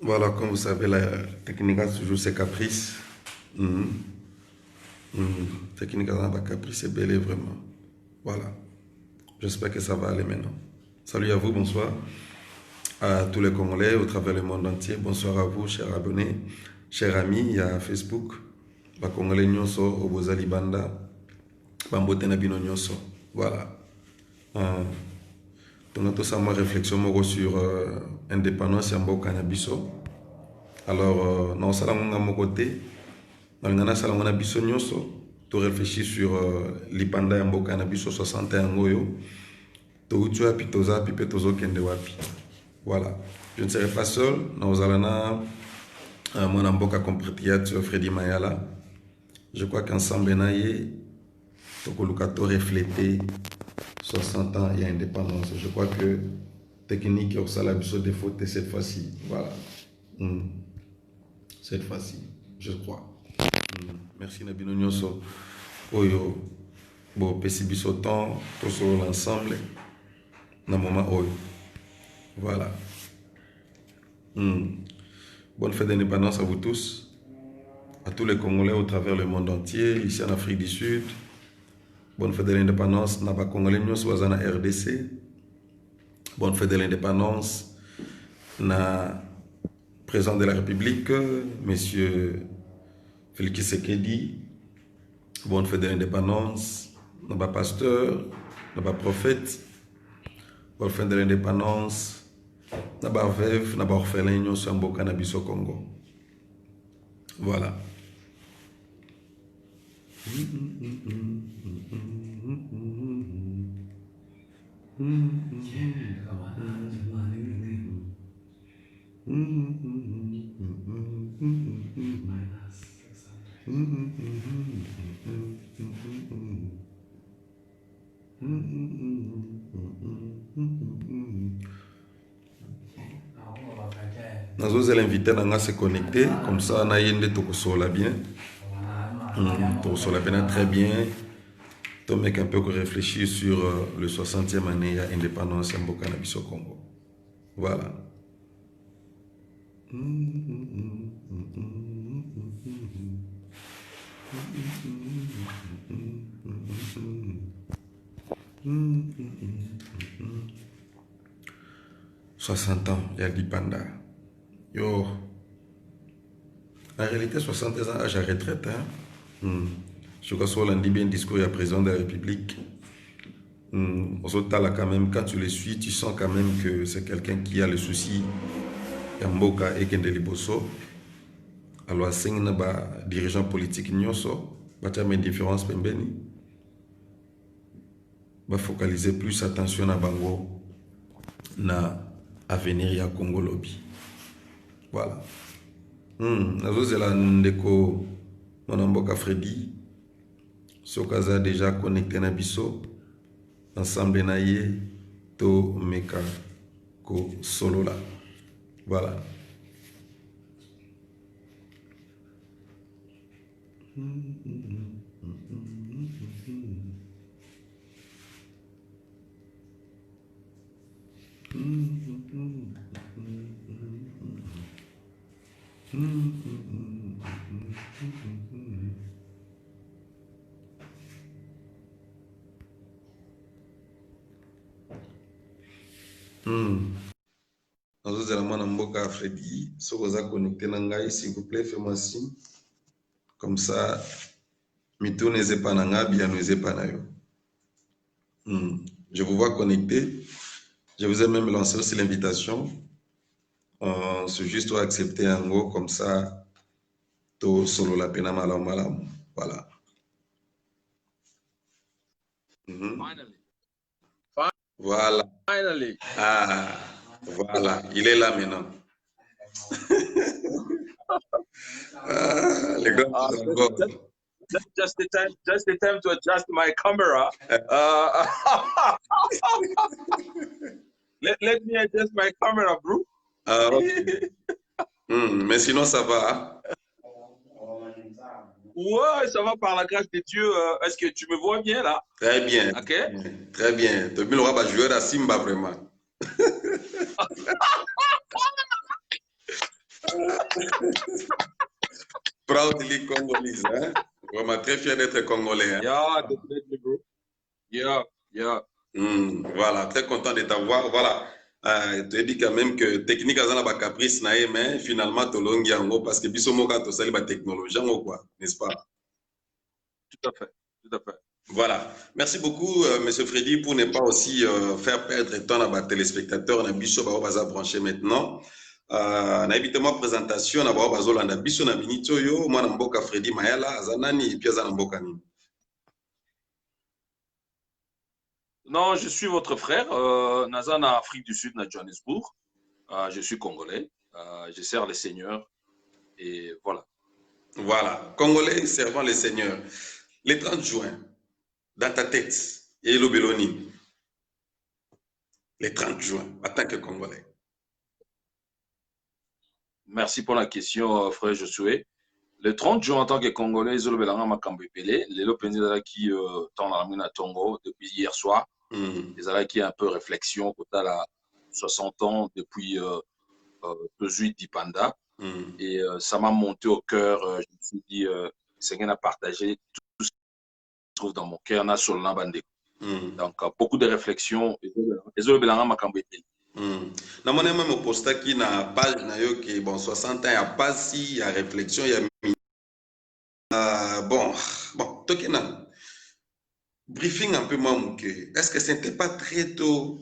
Voilà, comme vous savez, la technique a toujours ses caprices. Mhm. Mhm. Technique a pas caprice, c'est bel et vraiment. Voilà. J'espère que ça va aller maintenant. Salut à vous, bonsoir. À tous les Congolais au travers le monde entier. Bonsoir à vous, chers abonnés, chers amis à Facebook. Ba Congolais nyonso, Obozali Banda, Bambote na bino nyonso. Voilà. Donc, tout ça, ma réflexion moko sur indépendance ya mboka na biso. Alors, non, ça, là, mon côté, dans le ça, là, biso nyonso, to réfléchir sur l'ipanda ya mboka na biso 61 ngoyo. To utu api toza api pe tozo kende wapi. Voilà. Je ne serai pas seul. Nous allons mon mboka compatriote Freddy Mayala. Je crois qu'ensemble, naye, tokoluka to refléter 60 ans et indépendance. Je crois que technique au salaire de faute cette fois-ci. Voilà. Cette fois-ci, je crois. Merci Nabino Nyoso. Oyo, bon, pesi biso temps, tout sur l'ensemble. Dans moment oyo. Voilà. Bonne fête d'indépendance à vous tous, à tous les Congolais au travers le monde entier, ici en Afrique du Sud. Bonne fête de l'indépendance, Naba Congolais Nyoso Wazana RDC. Bonne fête de l'indépendance, na président de la République, Monsieur Félix Tshisekedi. Bonne fête de l'indépendance, Naba pasteur, Naba prophète. Bonne fête de l'indépendance, Naba veuve, Naba orphelin, Nyoso Mboka na biso Congo. Voilà. Nous allons inviter à se connecter, comme ça on a yende tokosola bien. Tokosola bien très bien. Ton mec un peu réfléchir sur le 60e année d'indépendance en Mboka na biso Congo. Voilà. « 60 ans, il y a l'Ipanda. Yo. En réalité, 60 ans, âge à retraite. Je crois que on dit bien discours, il y a président de la République. Quand même, quand tu le suis, tu sens quand même que c'est quelqu'un qui a le souci. Mboka et Kende Liboso. Alors, c'est un dirigeant politique, Nyoso, il y a une différence. Va focaliser plus attention à Bango na avenir ya Congo lobby. Voilà. Nazo zela ndeko mon mboka Freddy sokaza déjà connecté na biso ensemble na ye to meka ko solo là. Voilà. Nous allons mboka Freddy, sokoza connecté na ngai, s'il vous plaît, fais-moi signe. Comme ça, mito neze pa na nga, bien neze pa na yo. Je vous vois connecté. Je vous ai même lancé aussi l'invitation. C'est juste pour accepter un mot comme ça. To solo la pena malam malam. Voilà. Voilà. Finally. Ah, voilà. Il est là maintenant. Les gars, just the time to adjust my camera. Let me adjust my camera, bro. Okay. Mais sinon, ça va. Ouais, ça va par la grâce de Dieu. Est-ce que tu me vois bien là? Très bien. Ok. Très bien. Tu es un joueur à Simba, vraiment. Proudly Congolese, hein? Vraiment très fier d'être congolais. Hein? Yeah, definitely, bro. Yeah, yeah. Voilà, très content de t'avoir. Voilà. Tu as dit quand même que technique a ba caprice nae, mais finalement tolongi yango parce que biso moka to sali ba technologie yango quoi, n'est-ce pas? Tout à fait, tout à fait. Voilà. Merci beaucoup, Monsieur Freddy, pour ne pas aussi faire perdre temps à nos téléspectateurs. On a biso ba baza branché maintenant. Na évidemment présentation na ba bazo landa biso na minito yo mwana mboka Freddy Mayala azanani et puis azana mboka nini. Non, je suis votre frère, Nazana, Afrique du Sud, na Johannesburg. Je suis congolais, je sers les seigneurs et voilà. Voilà, congolais servant les seigneurs. Le 30 juin, dans ta tête, et l'Obéloni, le 30 juin, en tant que congolais. Merci pour la question, frère Josué. Le 30 juin, en tant que congolais, je suis Makambepele, les Lopenzala qui tend la mine à Tongo depuis hier soir. Les ala qui un peu réflexion, quand à 60 ans depuis 18 d'Ipanda. Et ça m'a monté au cœur. Je me suis dit, c'est qu'on a partagé tout ce qui se trouve dans mon cœur, na sur le Nambande. Donc, beaucoup de réflexions. Et je Belanga Makambepele. Na mona même au posta qui na page na yo que bon 60 ans il y a pas si il y a réflexion il y a bon tokena briefing un peu moins est-ce que ce n'était pas très tôt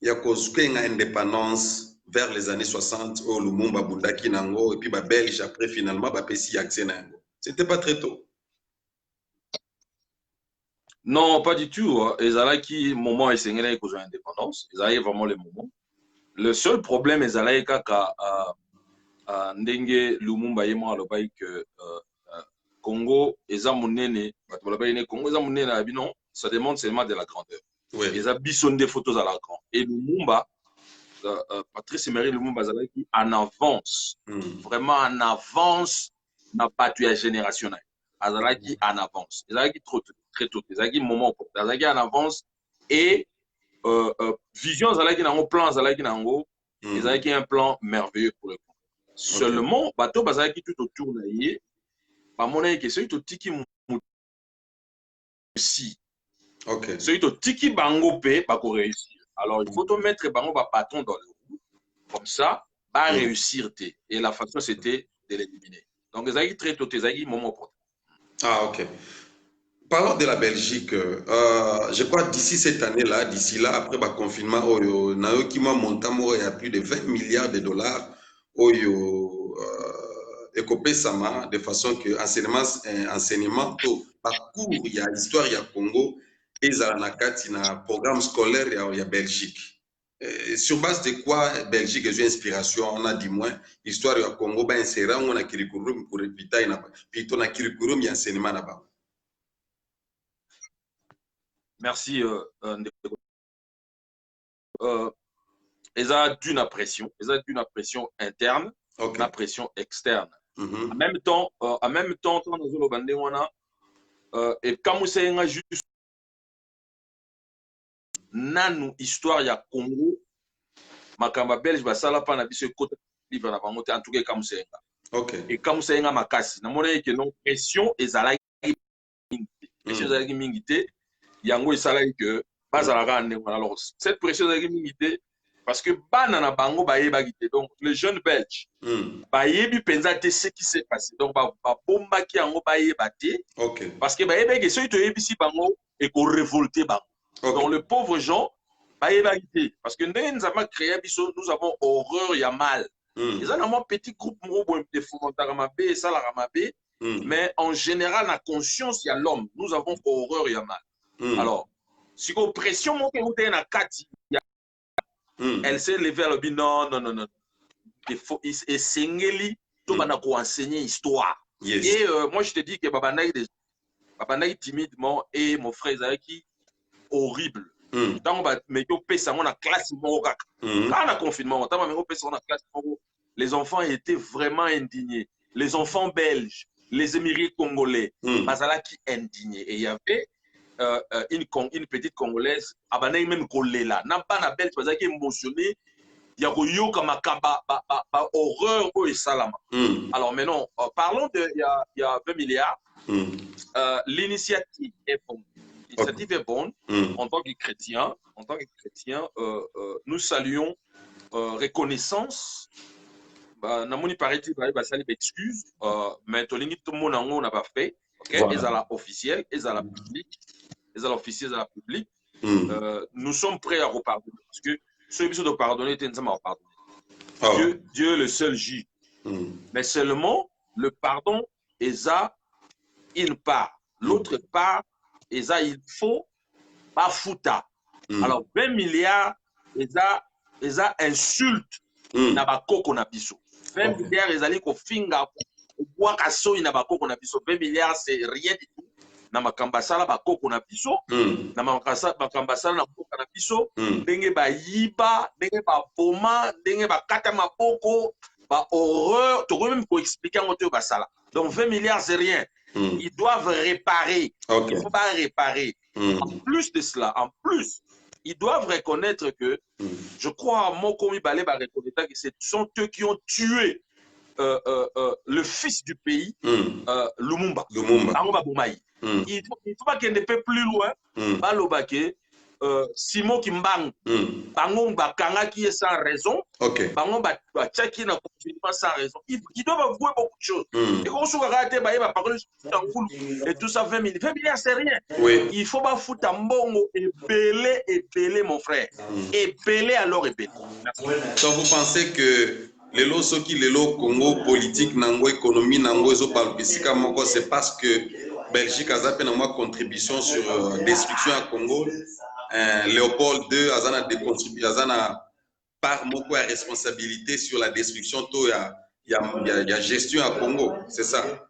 il y a cause une indépendance vers les années 60 au Lumumba Bundaki nango et puis ba Belge après finalement ba pesi accès nango c'était pas très tôt. Non, pas du tout. Ezalaki moment essayé cause indépendance, ezalaki vraiment le moment. Le seul problème ezalaki kaka ndenge Lumumba yemo alobai que Congo eza monene, bato balobai ne Congo eza monene na bino, ça demande seulement de la grandeur. Ouais. Eza bison des photos à la grande. Et Lumumba Patrice Emery Lumumba azalaki en avance, vraiment en avance na bato ya génération na azalaki en avance. Ezalaki très tôt, ezalaki moment opportun, azalaki en avance et vision azalaki nango, plan azalaki nango, ezalaki un plan merveilleux pour le coup. Seulement bato bazalaki tout autour na ye, bamonaki ke soki totiki aussi. OK. Soki totiki bango pe bako réussir. Alors il faut te mettre bango ba bâton dans le roue. Comme ça, va réussir. Et la façon, c'était de l'éliminer. Donc, les très tôt, les moment opportun. Ah, ok. Parlons de la Belgique. Je crois d'ici cette année-là, d'ici là, après le confinement, il y a plus de 20 milliards de dollars écopé sama de façon que enseignement, parcours, il y a histoire, il y a Congo, et il y a un programme scolaire, il y a Belgique. Sur base de quoi Belgique a eu inspiration, on a dit moins, histoire du Congo, ben c'est on a curriculum pour éviter, puis on a curriculum, il y a enseignement là-bas. Merci. Ils ont d'une pression, interne, une pression externe. En même temps, dans le bandé, on a et comme c'est juste nanu histoire ya Congo, makamba belge basala pa na biso côté livre na bango en tout cas comme c'est et comme c'est nga makasi na mona que non pression ezalaki mingité yango ezalaki que bazalaka ndenge. Alors cette pression ezalaki mingité parce que bana na bango bayebaki te, donc les jeunes belges bayebi penza te ce qui s'est passé, donc ba bombaki yango bayeba te parce que bayebaki soki toyebisi bango et ko révolter bango. Donc le pauvre gens, parce que nous avons créé, nous avons horreur, il y a mal. Ils ont un petit groupe de Foumontaramabé et Salaramabé, mais en général, la conscience, il y a l'homme. Nous avons horreur, il y a mal. Alors, si vous pression montée ou t'es na kati, elle s'est levée à l'objet, non. Et Sengeli, tout le monde a enseigné histoire. Et moi, je te dis que Babanaï timidement et mon frère Zaki, horrible. Mais les enfants étaient vraiment indignés. Les enfants belges, les émigrés congolais, qui indignés. Et il y avait une petite congolaise, même là, n'a pas la belge, parce qu'elle est émotionnée. il y a yoka makamba horreur au salama. Alors maintenant, parlons de il y a 20 milliards. L'initiative est bonne. L'initiative est bonne. En tant que chrétien, nous saluons reconnaissance. Namoni paraît-il basali excuse, mais tolingi tout le monde en a pas fait. OK, ils à la officielle, ils à la publique, ils à l'officiel, ils à la publique. Nous sommes prêts à repardonner parce que ceux qui sont pardonner, ils ne pardonner. Dieu le seul juge. Mais seulement le pardon est à une part. L'autre part est à il faut pas fouta. Alors 20 milliards est à insulte na bakoko na biso. 20 milliards ils allaient ko finga kwa kaso ina bakoko na biso. 20 milliards c'est rien du tout. Na makambasala bakoko na biso. Na makambasala na bakoko na biso. Ndenge ba yiba, ndenge ba boma, ndenge ba kata maboko, ba horreur. Tu peux même pour expliquer en autre basala. Donc 20 milliards c'est rien. Ils doivent réparer. Il ne faut pas réparer. En plus de cela, ils doivent reconnaître que, je crois à Mokomi Balé va reconnaître que ce sont eux qui ont tué le fils du pays, Lumumba. Il ne faut pas qu'il ne peut plus loin. Balobake, Simon Kimbang, Bangon Bakanga qui est sans raison, Bangon Bachaki n'a pas sans raison. Ils doivent avouer beaucoup de choses. Et quand on se regarde, et tout ça, 20 milliards, c'est rien. Il faut pas foutre un bongo et peler, mon frère. Et peler alors et peler. Donc vous pensez que les lots qui les lots Congo politique, nango économie, nango c'est parce que Belgique a fait une contribution sur destruction à Congo. Léopold II a des contributions, part beaucoup de responsabilité sur la destruction. Il y a gestion à Congo, c'est ça.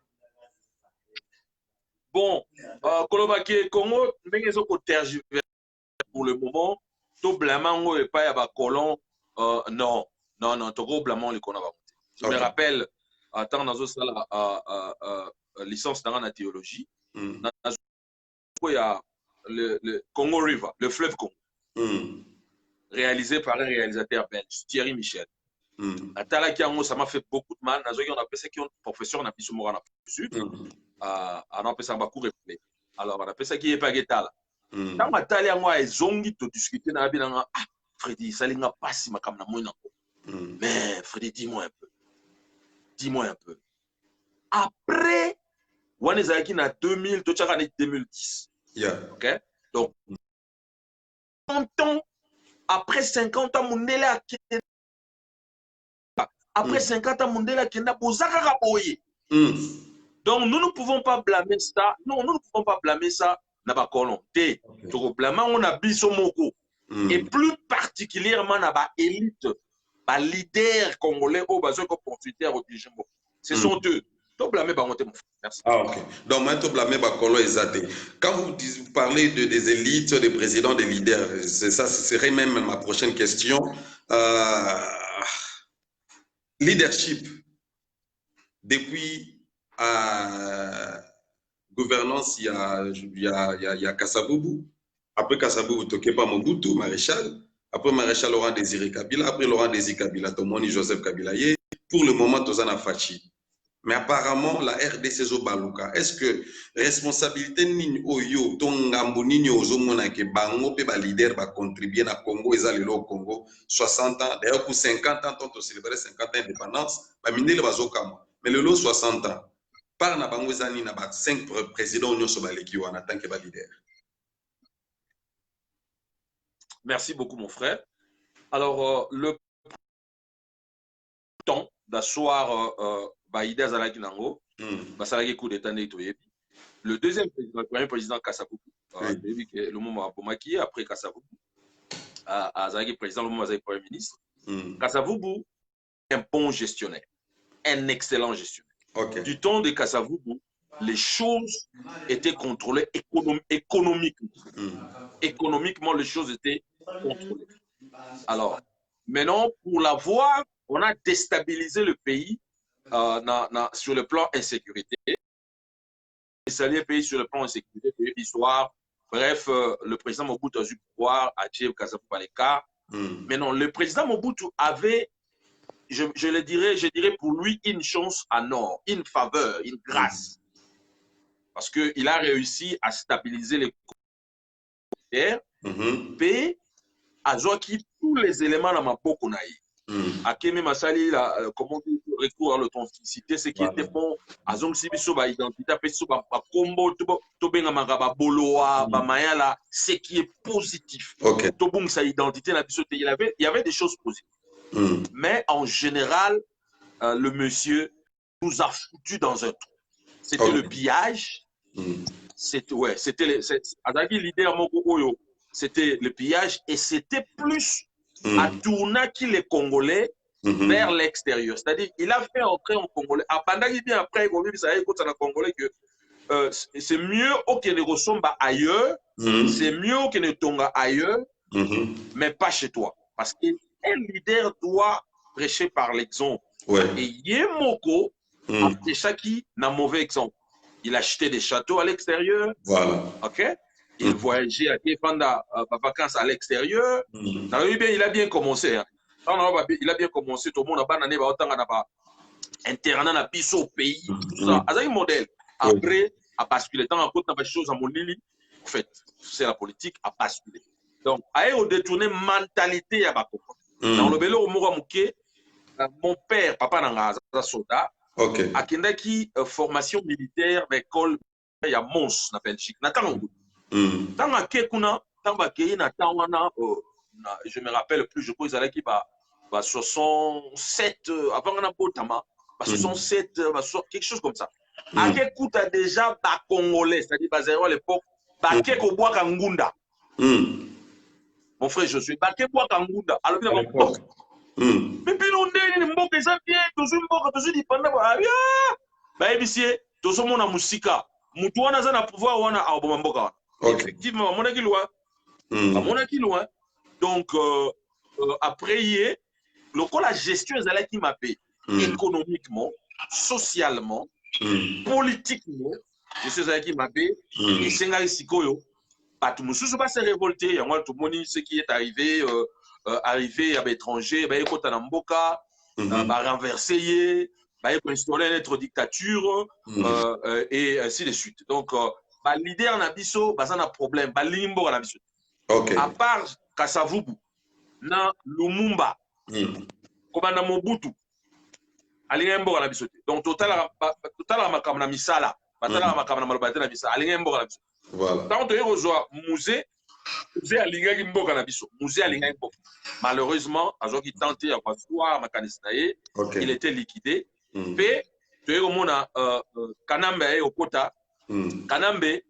Bon, Kolobaki Congo, pour le moment, tout blâmant et pas à colon. Non, tout blâmant les Congo. Je me rappelle, attends, dans la licence dans la théologie, il y a le Congo River, le fleuve Congo, réalisé par un réalisateur belge, Thierry Michel. Ça m'a fait beaucoup de mal. On a appelé ça qui ont professeur, on a appelé ça Morana Sud. On a appelé ça Bakou Reflet. Alors, on a appelé ça qui est pas guetala. Quand on a moi et Zongi, tu discuter dans la vie, Freddy, ça n'a pas si ma camna moins. Mais Freddy, dis-moi un peu. Après, on est à 2000, tu as 2010. OK? Donc, 50 ans, après 50 ans, mon élève après 50 ans, Mondela Kenda Bozaka Boye. Donc, nous ne pouvons pas blâmer ça. Non, nous ne pouvons pas blâmer ça. Naba Kolon. Nous blâmons, on a Bisomoko. Et plus particulièrement, Naba élite, ba leader congolais, au besoin qu'on profite au dirigeant. Ce sont eux. Donc, blâmer, bah, merci. Ok. Donc, maintenant, blâmer, bah, Kolo et Zate. Quand vous parlez des élites, des présidents, des leaders, ça serait même ma prochaine question. Leadership, depuis gouvernance, il y a Kassaboubou. Après Kassaboubou, Tokepa Mobutu, maréchal. Après maréchal Laurent Désiré Kabila. Après Laurent Désiré Kabila, Tomoni Joseph Kabila. Pour le moment, Tozana Fachi. Mais apparemment, la RDC Zobaluka, est-ce que responsabilité ni oyo tongambo ni ozomona ke bango pe ba leader ba contribuer na Congo ezalelo au Congo 60 ans d'ailleurs pour 50 ans tant on célébrer 50 ans d'indépendance ba minele bazokama mais le lot 60 ans par na bango ezani na ba 5 présidents union sobaleki wana tant que ba leader. Merci beaucoup mon frère. Alors le temps d'asseoir Baïda Zalaki Nango, Basalaki coup d'État Neitoyebi. Le deuxième président, le premier président Kassaboubou, le moment Bomaki, après Kassaboubou, Zalaki président, le moment Zalaki premier ministre. Kassaboubou est un bon gestionnaire, un excellent gestionnaire. Du temps de Kassaboubou, les choses étaient contrôlées économiquement. Économiquement, les choses étaient contrôlées. Alors, maintenant, pour l'avoir, on a déstabilisé le pays sur le plan insécurité. Le pays sur le plan insécurité, l'histoire. Bref, le président Mobutu a eu pouvoir à Tchèv Kassabou Baleka. Mais non, le président Mobutu avait, je dirais pour lui une chance en or, une faveur, une grâce. Parce qu'il a réussi à stabiliser les frontières, et à qui tous les éléments dans ma peau qu'on a eu. Akemi Masali, comment dire, recours à l'authenticité, ce qui était bon, à Zong Sibiso, identité, Combo, Tobenga Magaba, Boloa, Bamayala, ce qui est positif. Tobung, sa identité, il y avait des choses positives. Mais en général, le monsieur nous a foutu dans un trou. C'était le pillage. C'était l'idée à Moko Oyo. C'était le pillage et c'était plus à tourner les Congolais vers l'extérieur. C'est-à-dire, il a fait entrer en Congolais. Pendant qu'il dit après, il Congolais que c'est mieux au que ne ressemble ailleurs, c'est mieux au que ne tombe ailleurs, mais pas chez toi. Parce qu'un leader doit prêcher par l'exemple. Et Yemoko a fait Chaki un mauvais exemple. Il achetait des châteaux à l'extérieur. Ok? Il voyageait à Kefanda, vacances à l'extérieur. Il a bien commencé. Hein. Il a bien commencé. Tout le monde a pas internat na biso au pays. Tout ça. C'est un modèle. Après, à basculer. Tant à côté de choses à mon lit, en fait, c'est la politique à basculer. Donc, à détourner mentalité à Bakoko. Dans le vélo, mon père, papa Nangaza Soda, a Kendaki formation militaire d'école il y a Mons na Belgique. Je me rappelle plus, je crois qu'ils allaient 67 avant on a Botama, 67 quelque chose comme ça. Ake kuta déjà ba congolais, c'est-à-dire bazéro à l'époque, ba keko bois kangunda. Mon frère, je suis ba keko bois kangunda. Alors bien mais puis on est une mboka ça bien, toujours mboka toujours dipanda ba bien. Ba ebisie, toujours mon musika. Mutu wana za na pouvoir wana aboma mboka. Effectivement, mon aki loin. Donc après la gestion est qui m'a payé économiquement, socialement, politiquement, je sais qui m'a payé et c'est un sikoyo. Pas tout le monde va se révolter. Il y a tout le monde ce qui est arrivé à l'étranger, bah écoute en Mboka, bah renverser, bah instaurer notre dictature et ainsi de suite. Donc bah l'idée en abisso, bah ça n'a problème, bah limbo en abisso. À part Kasavubu, na Lumumba, comme na Mobutu, alingembo en abisso. Donc total la makam na misala, batala makam na malobate na misala, alingembo en abisso. Voilà. Tant que rejoint musée alingaki mboka na biso, musée alingaki mboka. Malheureusement, azoki tenté à voir Makanisnae, il était liquidé. Pe tu mona Kanambe au kota, Kanambe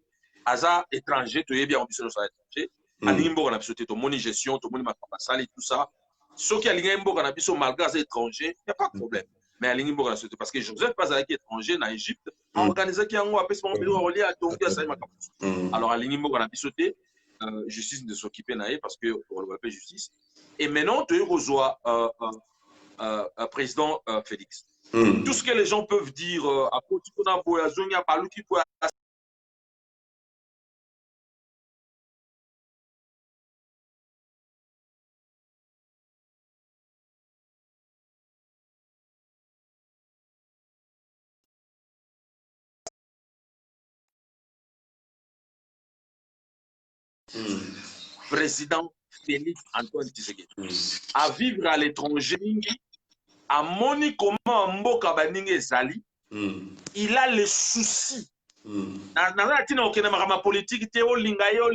aza étranger, tu es bien en biso étranger. Alingi mboka na biso te to moni gestion, to moni makabasali tout ça. Ceux qui alingaki mboka na biso malgré les étrangers, il y a pas de problème. Mais alingi mboka na biso parce que Joseph pas avec étranger na Égypte, organisé qui en a mon bureau relié à Tongi à Saïma. Alors alingi mboka na biso te justice de s'occuper naïe parce que on le appelle justice. Et maintenant tu reçois président Félix. Tout ce que les gens peuvent dire à côté de la voyage, à parler qui peut président Félix Antoine Tshisekedi à vivre à l'étranger, à moni comment mboka baninge ezali, il a le souci. Na tina okena makama politique te olinga yo